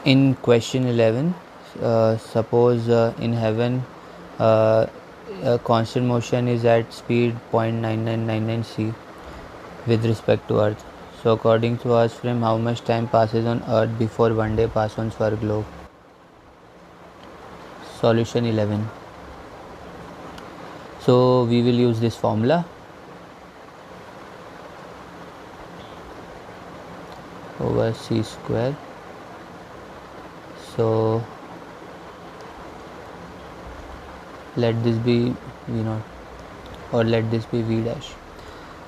In question 11, suppose in heaven a constant motion is at speed 0.9999 c with respect to Earth. So according to Earth's frame, how much time passes on Earth before one day passes on our globe? Solution 11. So we will use this formula over c square. So let this be v naught, or let this be v dash.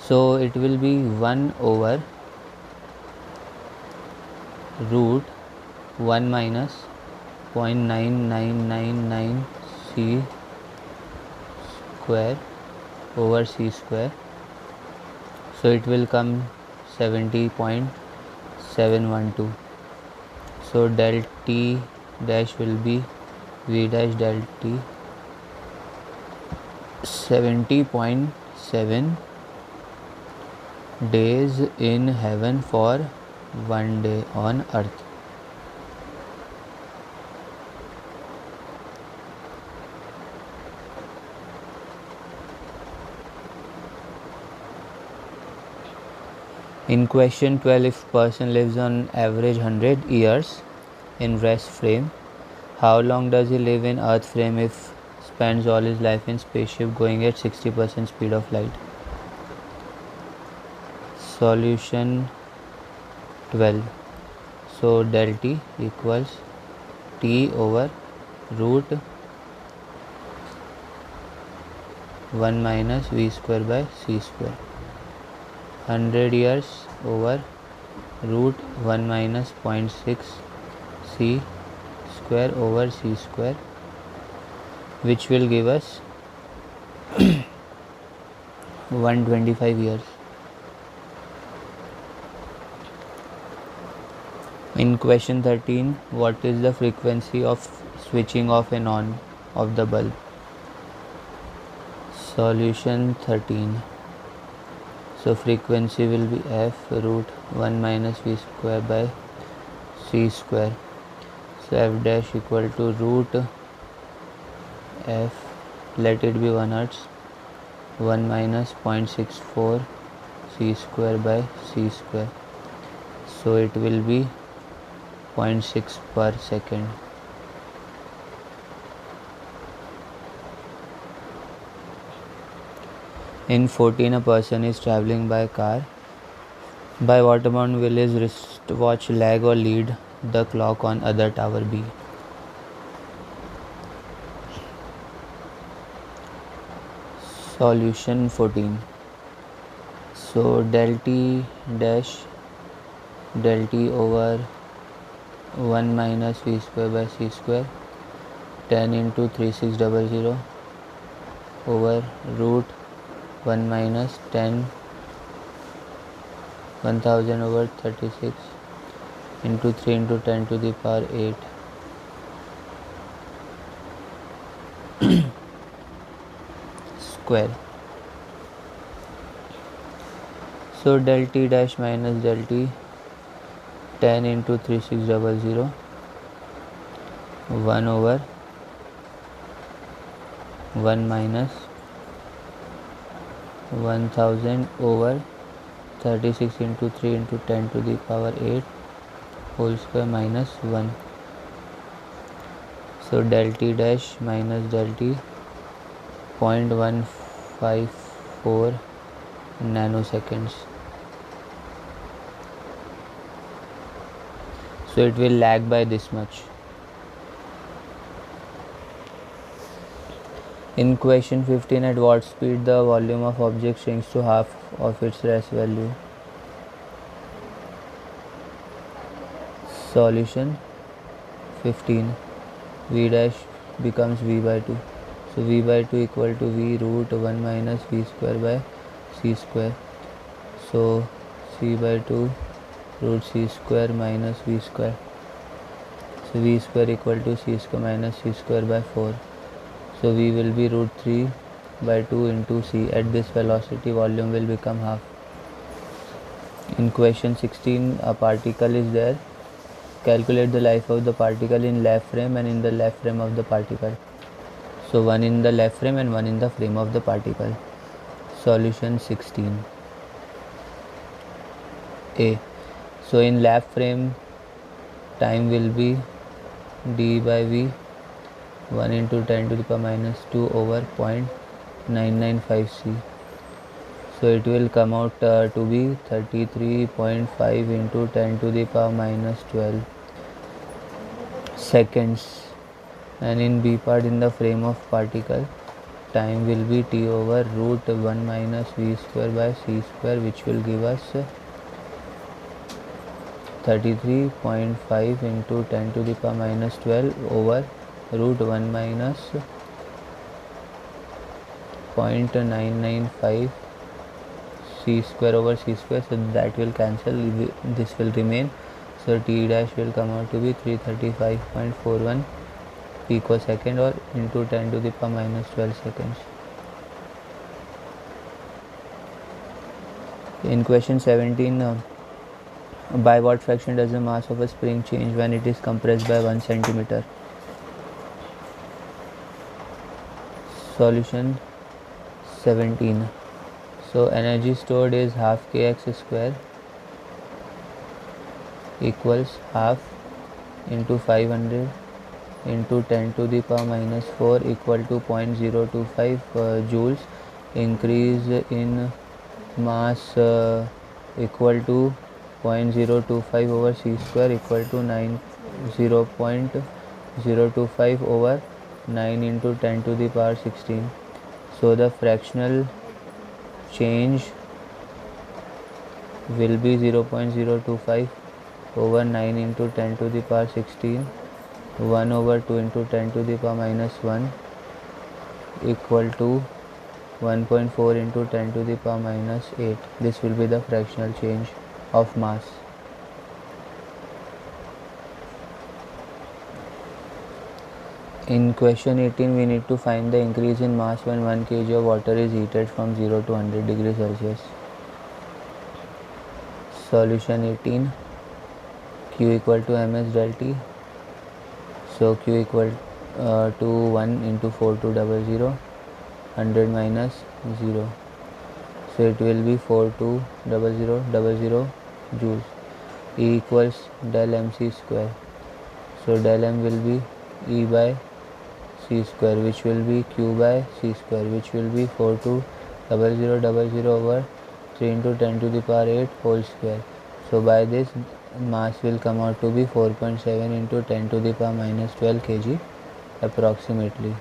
So it will be 1 over root 1 minus 0.9999 c square over c square. So it will come 70.712. So del t dash will be v dash del t 70.7 days in heaven for one day on Earth. In question 12, if person lives on average 100 years in rest frame, how long does he live in Earth frame if spends all his life in spaceship going at 60% speed of light? Solution 12. So del t equals t over root 1 minus v square by c square. 100 years over root 1 minus 0.6 c square over c square, which will give us 125 years. In question 13, what is the frequency of switching off and on of the bulb? Solution 13. So frequency will be f root 1 minus v square by c square. So f dash equal to root f, let it be 1 hertz, 1 minus 0.64 c square by c square. So it will be 0.6 per second. In 14, a person is traveling by car. By what amount will his wristwatch lag or lead the clock on other tower be? Solution 14. So del t dash del t over 1 minus v square by c square 10 into 3600 over root 1 minus 10 1000 over 36 into 3 into 10 to the power 8 square. So del t dash minus del t 10 into 3600 1 over 1 minus 1000 over 36 into 3 into 10 to the power 8 whole square minus 1. So del t dash minus del t 0.154 nanoseconds. So it will lag by this much. In question 15, at what speed the volume of object shrinks to half of its rest value? Solution 15. V dash becomes v by 2. So v by 2 equal to v root 1 minus v square by c square. So c by 2 root c square minus v square. So v square equal to c square minus c square by 4. So v will be root 3 by 2 into c. At this velocity, volume will become half. In question 16, a particle is there Calculate the life of the particle in left frame and in the left frame of the particle. So one in the left frame and one in the frame of the particle. Solution 16. A. So in left frame, time will be d by v 1 into 10 to the power minus 2 over 0.995 c. So it will come out to be 33.5 into 10 to the power minus 12 seconds. And in B part, in the frame of particle, time will be t over root 1 minus v square by c square, which will give us 33.5 into 10 to the power minus 12 over root 1 minus 0.995 c square over c square. So that will cancel, this will remain. So t dash will come out to be 335.41 picosecond or into 10 to the power minus 12 seconds. In question 17, by what fraction does the mass of a spring change when it is compressed by 1 centimeter? Solution 17. So energy stored is half kx square equals half into 500 into 10 to the power minus 4 equal to 0.025 joules. Increase in mass equal to 0.025 over c square equal to 0.025 over 9 into 10 to the power 16. So the fractional change will be 0.025 over 9 into 10 to the power 16, 1 over 2 into 10 to the power minus 1 equal to 1.4 into 10 to the power minus 8. This will be the fractional change of mass. In question 18, we need to find the increase in mass when 1 kg of water is heated from 0 to 100 degrees Celsius. Solution 18. Q equal to ms del T. So Q equal to 1 into 4200, 100 minus 0. So it will be 420000 joules. E equals del mc square. So del m will be E by c square, which will be q by c square, which will be 420000 over 3 into 10 to the power 8 whole square. So by this, mass will come out to be 4.7 into 10 to the power minus 12 kg approximately.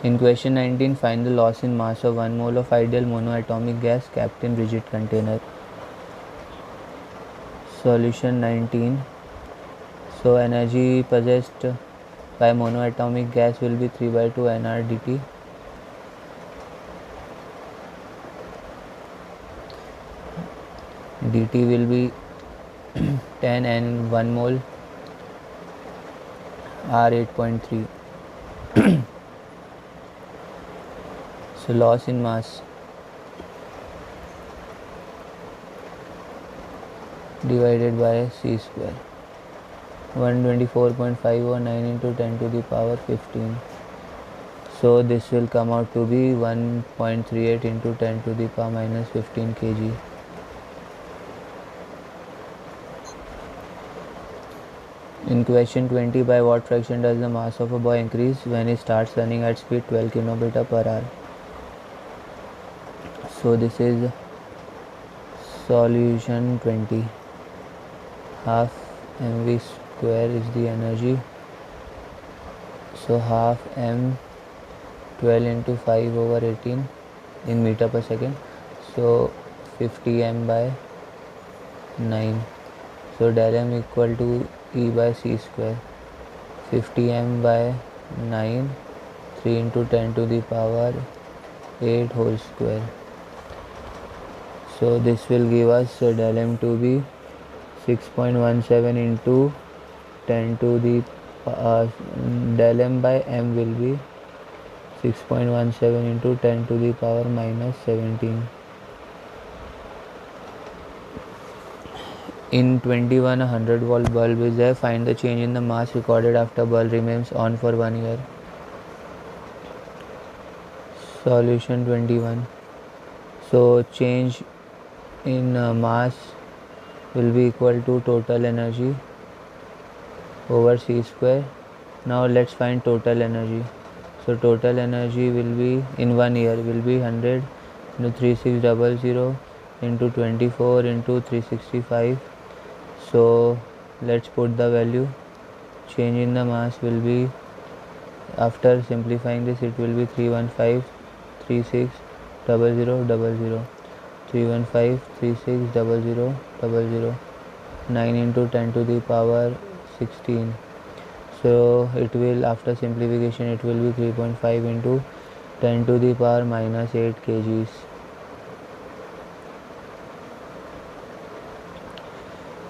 In question 19, find the loss in mass of 1 mole of ideal monoatomic gas kept in rigid container. Solution 19. So energy possessed by monoatomic gas will be 3 by 2 nR dt. dt will be 10 and 1 mole R 8.3. So loss in mass divided by c square, 124.5 over 9 into 10 to the power 15. So this will come out to be 1.38 into 10 to the power minus 15 kg. In question 20, by what fraction does the mass of a boy increase when he starts running at speed 12 km per hour? So this is solution 20. Half mv square is the energy. So half m 12 into 5 over 18 in meter per second. So 50 m by 9. So del m equal to E by c square. 50 m by 9, 3 into 10 to the power 8 whole square. So this will give us del m to be 6.17 into 10 to the del m by m will be 6.17 into 10 to the power minus 17. In 21 a 100-volt bulb is there. Find the change in the mass recorded after bulb remains on for 1 year. Solution 21. So change in mass will be equal to total energy over c square. Now let's find total energy. So total energy will be in 1 year will be 100 into 3600 into 24 into 365. So let's put the value. Change in the mass will be, after simplifying this, it will be 315360000, 315360000, 9 into 10 to the power 16. So it will, after simplification, it will be 3.5 into 10 to the power minus 8 kgs.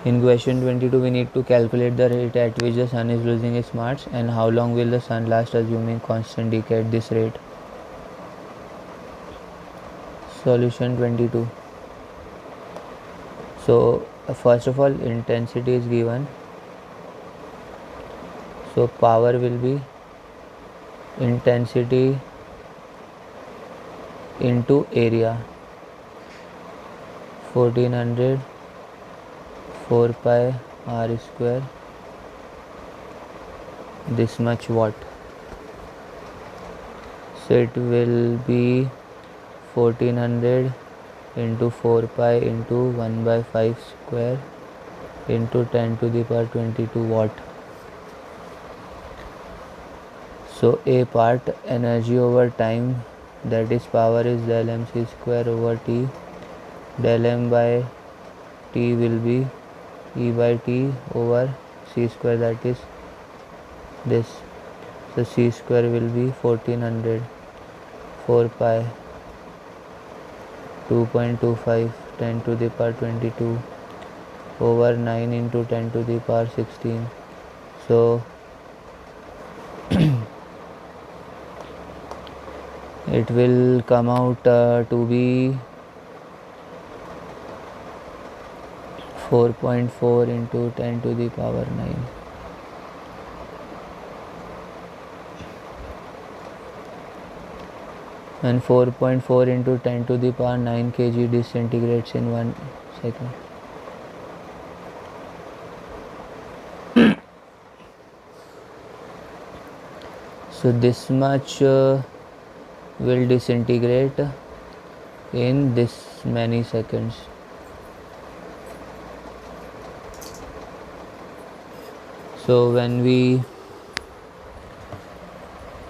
In question 22, we need to calculate the rate at which the sun is losing its mass and how long will the sun last assuming constant decay at this rate. Solution 22. So first of all, intensity is given. So power will be intensity into area, 1400 4 pi r square, this much watt. So it will be 1400 into 4 pi into 1 by 5 square into 10 to the power 22 watt. So a part energy over time, that is power, is del mc square over t. Del m by t will be E by t over c square, that is this. So c square will be 1400 4 pi 2.25 10 to the power 22 over 9 into 10 to the power 16. So it will come out to be 4.4 into 10 to the power 9. And 4.4 into 10 to the power 9 kg disintegrates in 1 second. So this much will disintegrate in this many seconds. So when we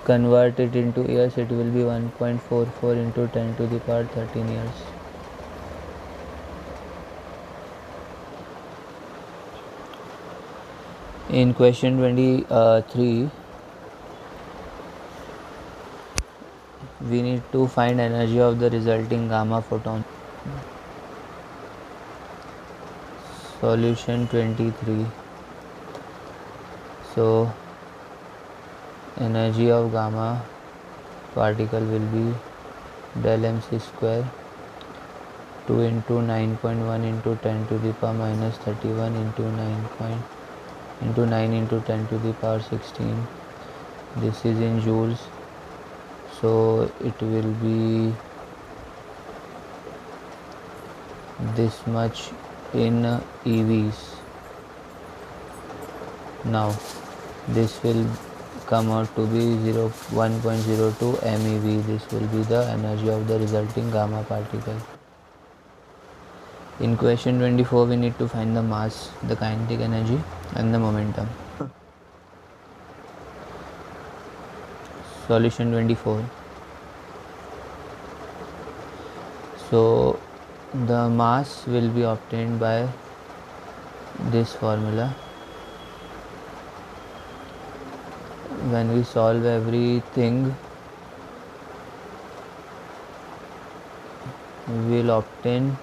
convert it into years, it will be 1.44 into 10 to the power 13 years. In question 23, we need to find energy of the resulting gamma photon. Solution 23. So energy of gamma particle will be del mc square 2 into 9.1 into 10 to the power minus 31 into 9 into 10 to the power 16. This is in joules, so it will be this much in EVs. Now this will come out to be 1.02 MeV. This will be the energy of the resulting gamma particle. In question 24, we need to find the mass, the kinetic energy and the momentum. Solution 24. So the mass will be obtained by this formula. When we solve everything, we will obtain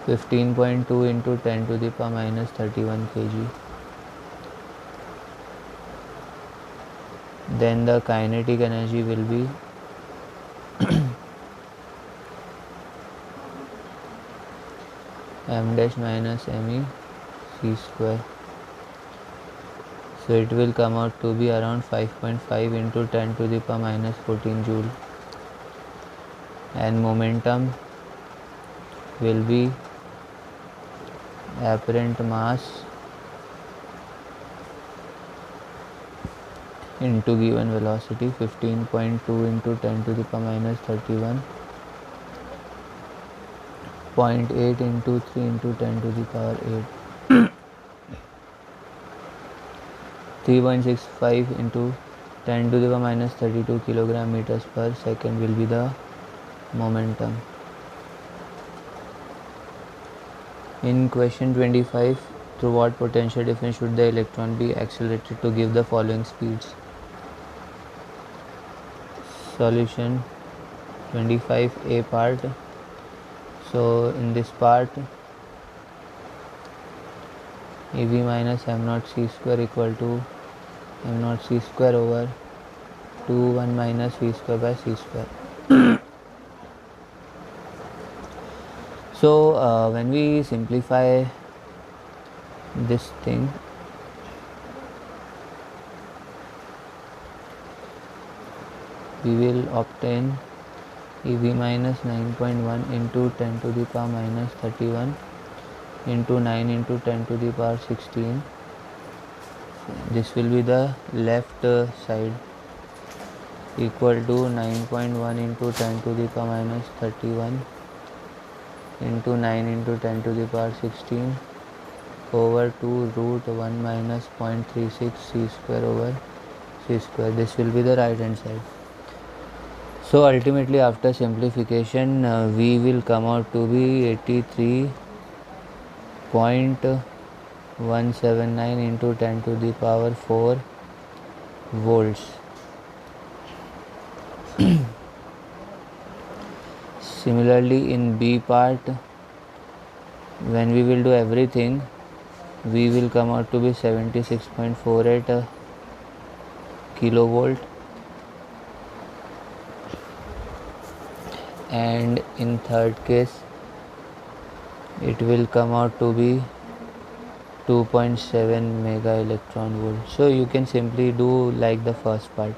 15.2 into 10 to the power minus 31 kg. Then the kinetic energy will be m dash minus me c square. So it will come out to be around 5.5 into 10 to the power minus 14 joule, and momentum will be apparent mass into given velocity 15.2 into 10 to the power minus 31, 0.8 into 3 into 10 to the power 8, 3.65 into 10 to the power minus 32 kilogram meters per second will be the momentum. In question 25, through what potential difference should the electron be accelerated to give the following speeds? Solution 25A part. So in this part, EV minus m naught c square equal to m naught c square over 2 1 minus v square by c square. So when we simplify this thing, we will obtain EV minus 9.1 into 10 to the power minus 31 into 9 into 10 to the power 16. This will be the left side, equal to 9.1 into 10 to the power minus 31 into 9 into 10 to the power 16 over 2 root 1 minus 0.36 c square over c square. This will be the right hand side. So ultimately, after simplification, V will come out to be 83.179 into 10 to the power 4 volts. Similarly, in B part, when we will do everything, V will come out to be 76.48 kilovolt, and in third case it will come out to be 2.7 mega electron volt. So you can simply do like the first part.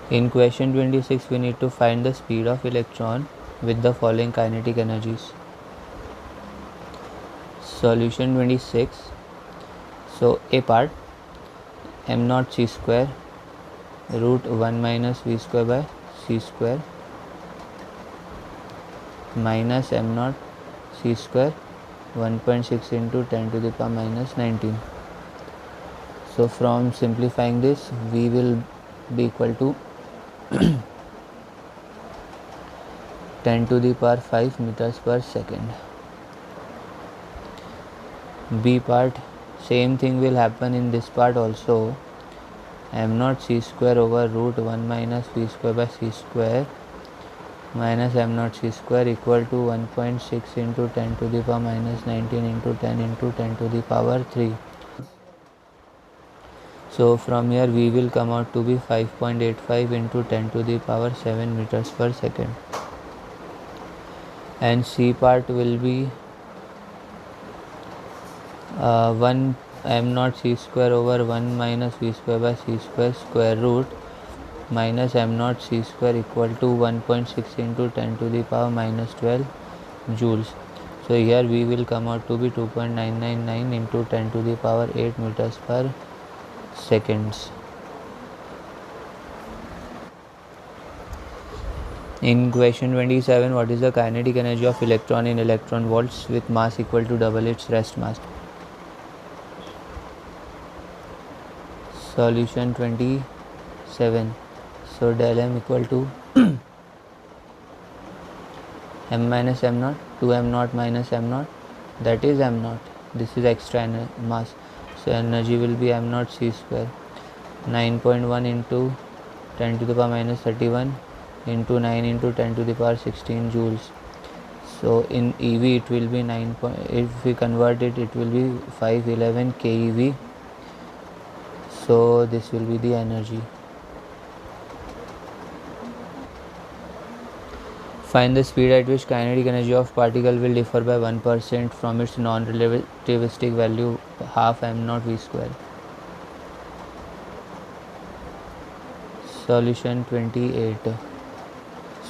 In question 26, we need to find the speed of electron with the following kinetic energies. Solution 26. So A part, m naught c square root 1 minus v square by c square minus m naught c square 1.6 into 10 to the power minus 19. So from simplifying this, v will be equal to 10 to the power 5 meters per second. B part, same thing will happen in this part also. M naught c square over root 1 minus v square by c square minus m naught c square equal to 1.6 into 10 to the power minus 19 into 10 to the power 3. So from here v will come out to be 5.85 into 10 to the power 7 meters per second. And C part will be 1 m naught c square over 1 minus v square by c square square root minus m naught c square equal to 1.6 into 10 to the power minus 12 joules. So here v will come out to be 2.999 into 10 to the power 8 meters per seconds. In question 27, what is the kinetic energy of electron in electron volts with mass equal to double its rest mass? Solution 27. So del m equal to m minus m naught, 2m naught minus m naught, that is m naught. This is extra mass. So energy will be m naught c square 9.1 into 10 to the power minus 31 into 9 into 10 to the power 16 joules. So in EV it will be 9. If we convert it, it will be 511 keV. So this will be the energy. Find the speed at which kinetic energy of particle will differ by 1% from its non-relativistic value half m0 v square. Solution 28.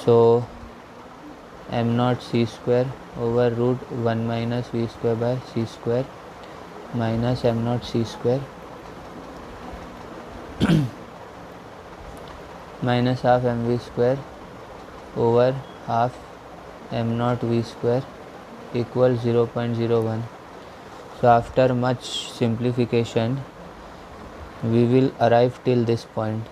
So m0 c square over root 1 minus v square by c square minus m0 c square minus half mv square over half m0 v square equals 0.01. So after much simplification we will arrive till this point.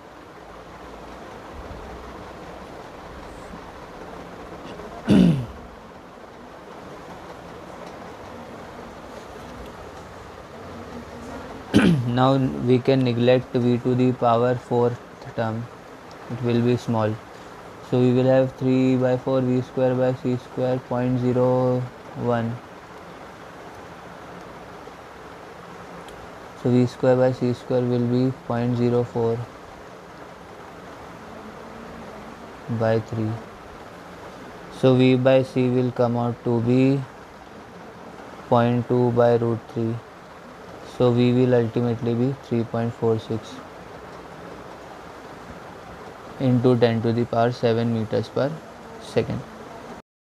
Now we can neglect v to the power 4th term, it will be small. So we will have 3 by 4 v square by c square 0.01. So v square by c square will be 0.04 by 3. So v by c will come out to be 0.2 by root 3. So v will ultimately be 3.46 into 10 to the power 7 meters per second.